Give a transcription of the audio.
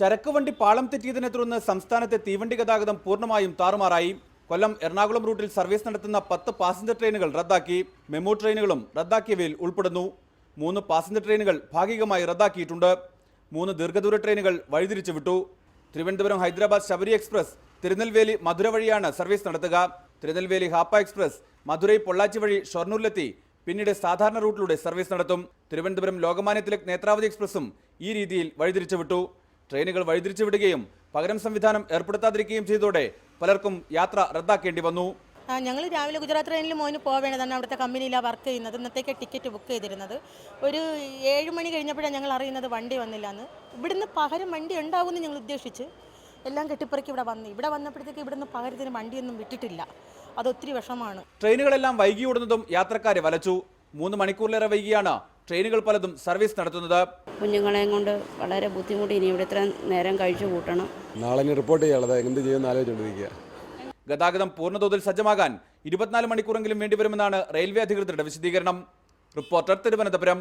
ചരക്കുവണ്ടി പാളം തെറ്റിയതിനെ തുടർന്ന് സംസ്ഥാനത്തെ തീവണ്ടി ഗതാഗതം പൂർണ്ണമായും താറുമാറായി. കൊല്ലം എറണാകുളം റൂട്ടിൽ സർവീസ് നടത്തുന്ന 10 പാസഞ്ചർ ട്രെയിനുകൾ റദ്ദാക്കി. മെമു ട്രെയിനുകളും റദ്ദാക്കിയവയിൽ ഉൾപ്പെടുന്നു. 3 പാസഞ്ചർ ട്രെയിനുകൾ ഭാഗികമായി റദ്ദാക്കിയിട്ടുണ്ട്. 3 ദീർഘദൂര ട്രെയിനുകൾ വഴിതിരിച്ചു വിട്ടു. തിരുവനന്തപുരം ഹൈദരാബാദ് ശബരി എക്സ്പ്രസ് തിരുനെൽവേലി മധുര വഴിയാണ് സർവീസ് നടത്തുക. തിരുനെൽവേലി ഹാപ്പ എക്സ്പ്രസ് മധുരൈ പൊള്ളാച്ചി വഴി ഷൊർണൂരിലെത്തി പിന്നീട് സാധാരണ റൂട്ടിലൂടെ സർവീസ് നടത്തും. തിരുവനന്തപുരം ലോകമാന്യ തിലക് നേത്രാവതി എക്സ്പ്രസും ഈ രീതിയിൽ വഴിതിരിച്ചു വിട്ടു. ട്രെയിനുകൾ വഴിതിരിച്ചു വിടുകയും പകരം സംവിധാനം ഏർപ്പെടുത്താതിരിക്കുകയും ചെയ്തതോടെ പലർക്കും യാത്ര റദ്ദാക്കേണ്ടി വന്നു. ഞങ്ങൾ രാവിലെ ഗുജറാത്ത് ട്രെയിനിൽ മോന് പോവേണ്ടതാണ്. അവിടുത്തെ കമ്പനിയിലാണ് വർക്ക് ചെയ്യുന്നത്. ഇന്നത്തേക്ക് ടിക്കറ്റ് ബുക്ക് ചെയ്തിരുന്നത്. ഒരു 7 മണി കഴിഞ്ഞപ്പോഴാണ് ഞങ്ങൾ അറിയുന്നത് വണ്ടി വന്നില്ല എന്ന്. ഇവിടുന്ന് പകരം വണ്ടി ഉണ്ടാവുമെന്ന് ഞങ്ങൾ ഉദ്ദേശിച്ച് എല്ലാം കെട്ടിപ്പറക്കി ഇവിടെ വന്നപ്പോഴത്തേക്ക് ഇവിടുന്ന് പകരത്തിന് വണ്ടിയൊന്നും വിട്ടിട്ടില്ല. അതൊത്തിരി വിഷമാണ്. ട്രെയിനുകളെല്ലാം വൈകി ഓടുന്നതും യാത്രക്കാരെ വലച്ചു. 3 മണിക്കൂറിലേറെ വൈകിയാണ് ട്രെയിനുകൾ പലതും സർവീസ് നടത്തുന്നത്. കുഞ്ഞുങ്ങളെയും കൊണ്ട് വളരെ ബുദ്ധിമുട്ടി. ഇനി ഇവിടെ ഇത്ര നേരം കഴിച്ചു കൂട്ടണം. നാളെ റിപ്പോർട്ട് ചെയ്യാനുള്ളത് എന്ത് ചെയ്യുമെന്ന് ആലോചിച്ചുകൊണ്ടിരിക്കുക. ഗതാഗതം പൂർണ്ണതോതിൽ സജ്ജമാകാൻ 24 മണിക്കൂറെങ്കിലും വേണ്ടിവരുമെന്നാണ് റെയിൽവേ അധികൃതരുടെ വിശദീകരണം. റിപ്പോർട്ടർ തിരുവനന്തപുരം.